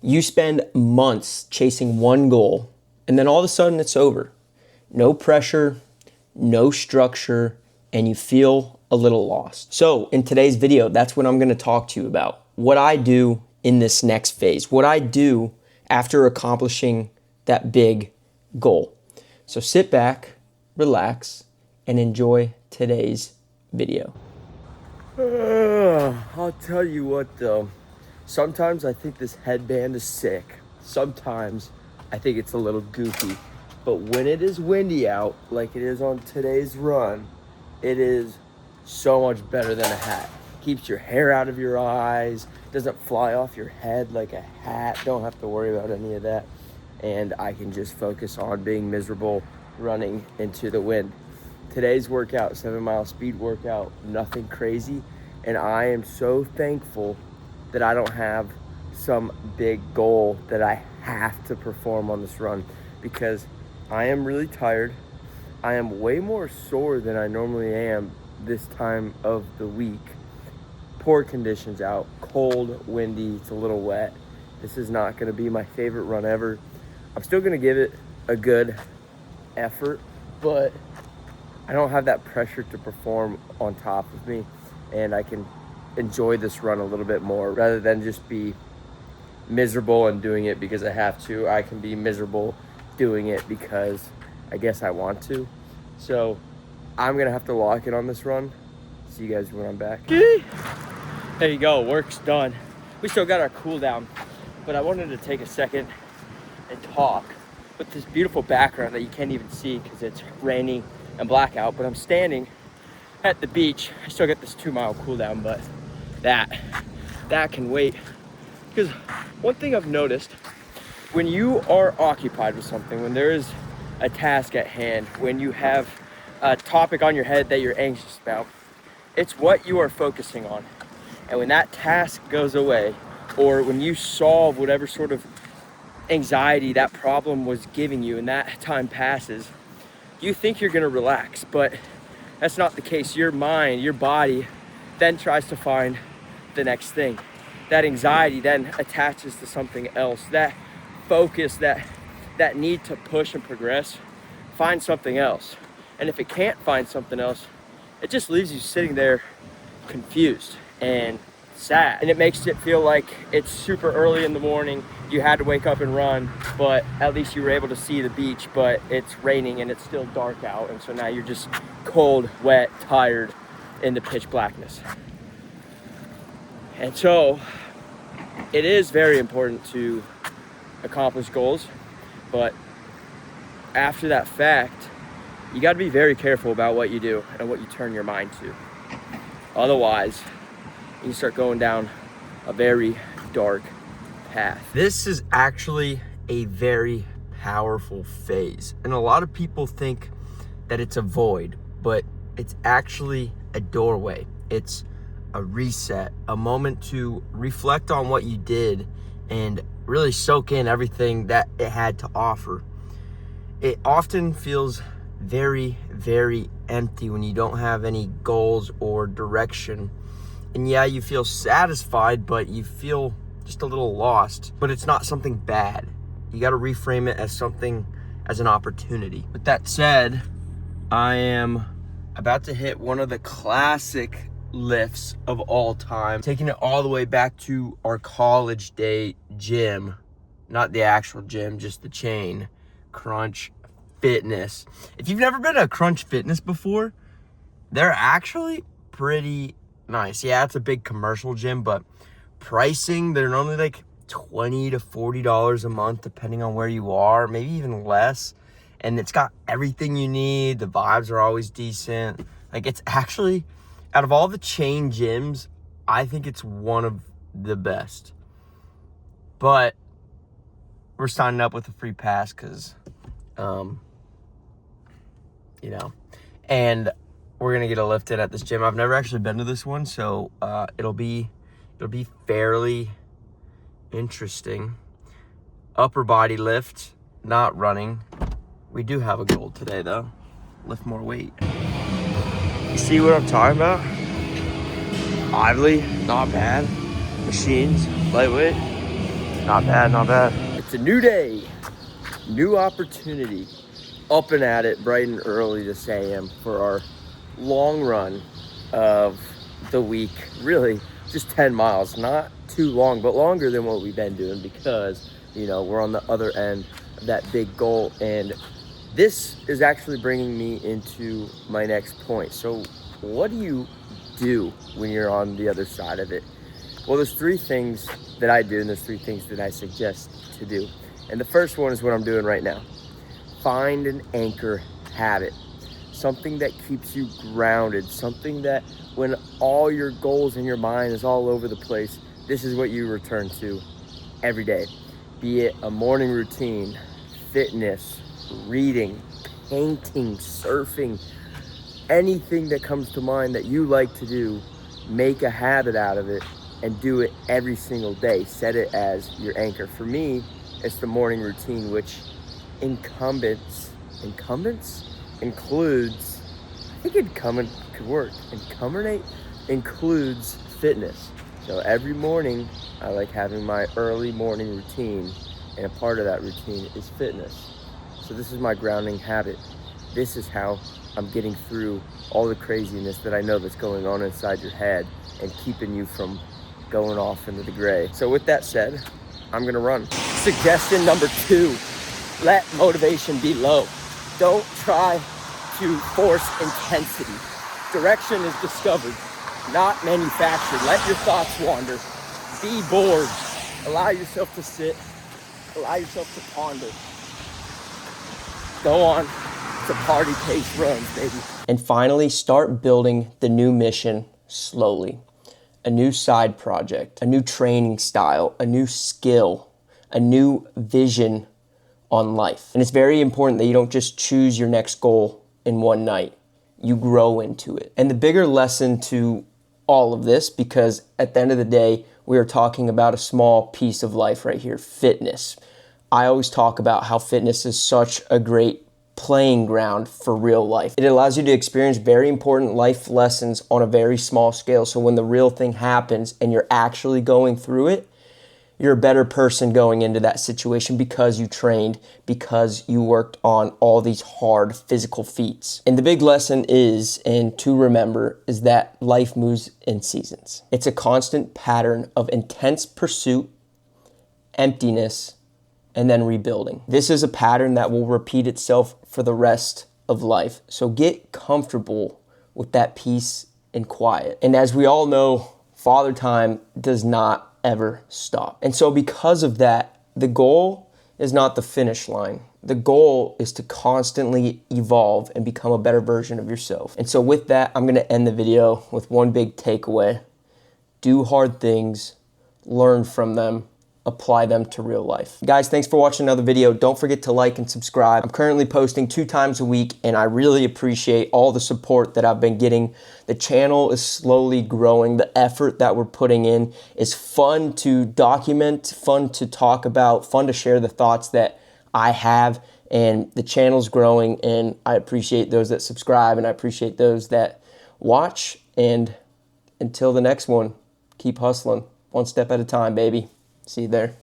You spend months chasing one goal, and then all of a sudden it's over. No pressure, no structure, and you feel a little lost. So in today's video, that's what I'm gonna talk to you about. What I do in this next phase, what I do after accomplishing that big goal. So sit back, relax, and enjoy today's video. I'll tell you what though, sometimes I think this headband is sick. Sometimes I think it's a little goofy. But when it is windy out, like it is on today's run, it is so much better than a hat. Keeps your hair out of your eyes, doesn't fly off your head like a hat. Don't have to worry about any of that. And I can just focus on being miserable running into the wind. Today's workout, 7-mile speed workout, nothing crazy. And I am so thankful that I don't have some big goal that I have to perform on this run, because I am really tired. I am way more sore than I normally am this time of the week. Poor conditions out, cold, windy, it's a little wet. This is not gonna be my favorite run ever. I'm still gonna give it a good effort, but I don't have that pressure to perform on top of me, and I can enjoy this run a little bit more rather than just be miserable and doing it because I have to. I can be miserable doing it because I guess I want to. So I'm gonna have to lock it on this run. See you guys when I'm back. There you go, work's done. We still got our cool down, but I wanted to take a second and talk with this beautiful background that you can't even see because it's raining and blackout, but I'm standing at the beach. I still got this 2-mile cool down, but that can wait. Because one thing I've noticed, when you are occupied with something, when there is a task at hand, when you have a topic on your head that you're anxious about, it's what you are focusing on. And when that task goes away, or when you solve whatever sort of anxiety that problem was giving you and that time passes, you think you're gonna relax, but that's not the case. Your mind, your body then tries to find the next thing. That anxiety then attaches to something else. That focus, that need to push and progress, find something else. And if it can't find something else, it just leaves you sitting there confused and sad. And it makes it feel like it's super early in the morning, you had to wake up and run, but at least you were able to see the beach, but it's raining and it's still dark out. And so now you're just cold, wet, tired in the pitch blackness. And so it is very important to accomplish goals, but after that fact, you got to be very careful about what you do and what you turn your mind to. Otherwise, you can start going down a very dark path. This is actually a very powerful phase, and a lot of people think that it's a void, but it's actually a doorway. It's a reset, a moment to reflect on what you did and really soak in everything that it had to offer. It often feels very, very empty when you don't have any goals or direction. And yeah, you feel satisfied, but you feel just a little lost. But it's not something bad. You got to reframe it as something, as an opportunity. With that said, I am about to hit one of the classic lifts of all time, taking it all the way back to our college day gym, not the actual gym, just the chain, Crunch Fitness. If you've never been to Crunch Fitness before, they're actually pretty nice. Yeah, it's a big commercial gym, but pricing, they're normally like $20 to $40 a month, depending on where you are, maybe even less. And it's got everything you need. The vibes are always decent. Like, it's actually, out of all the chain gyms, I think it's one of the best. But we're signing up with a free pass because, and we're gonna get a lift in at this gym. I've never actually been to this one, so it'll be fairly interesting. Upper body lift, not running. We do have a goal today though. Lift more weight. You see what I'm talking about? Lively, not bad. Machines, lightweight. Not bad, not bad. It's a new day, new opportunity. Up and at it bright and early this AM for our long run of the week. Really just 10 miles, not too long, but longer than what we've been doing because, you know, we're on the other end of that big goal. And this is actually bringing me into my next point. So what do you do when you're on the other side of it? Well, there's three things that I do, and there's three things that I suggest to do. And the first one is what I'm doing right now. Find an anchor habit, something that keeps you grounded, something that when all your goals in your mind is all over the place, this is what you return to every day. Be it a morning routine, fitness, reading, painting, surfing, anything that comes to mind that you like to do, make a habit out of it and do it every single day. Set it as your anchor. For me, it's the morning routine, which includes, I think incumbent could work. Includes fitness. So every morning, I like having my early morning routine, and a part of that routine is fitness. So this is my grounding habit. This is how I'm getting through all the craziness that I know that's going on inside your head and keeping you from going off into the gray. So with that said, I'm gonna run. Suggestion number 2, let motivation be low. Don't try to force intensity. Direction is discovered, not manufactured. Let your thoughts wander. Be bored. Allow yourself to sit. Allow yourself to ponder. Go on to party pace runs, baby. And finally, start building the new mission slowly. A new side project, a new training style, a new skill, a new vision on life. And it's very important that you don't just choose your next goal in one night. You grow into it. And the bigger lesson to all of this, because at the end of the day, we are talking about a small piece of life right here, fitness. I always talk about how fitness is such a great playing ground for real life. It allows you to experience very important life lessons on a very small scale. So when the real thing happens and you're actually going through it, you're a better person going into that situation because you trained, because you worked on all these hard physical feats. And the big lesson is, and to remember, is that life moves in seasons. It's a constant pattern of intense pursuit, emptiness, and then rebuilding. This is a pattern that will repeat itself for the rest of life. So get comfortable with that peace and quiet. And as we all know, Father Time does not ever stop. And so because of that, the goal is not the finish line. The goal is to constantly evolve and become a better version of yourself. And so with that, I'm gonna end the video with one big takeaway. Do hard things, learn from them, apply them to real life. Guys, thanks for watching another video. Don't forget to like and subscribe. I'm currently posting 2 times a week, and I really appreciate all the support that I've been getting. The channel is slowly growing. The effort that we're putting in is fun to document, fun to talk about, fun to share the thoughts that I have, and the channel's growing, and I appreciate those that subscribe, and I appreciate those that watch, and until the next one, keep hustling, one step at a time, baby. See you there.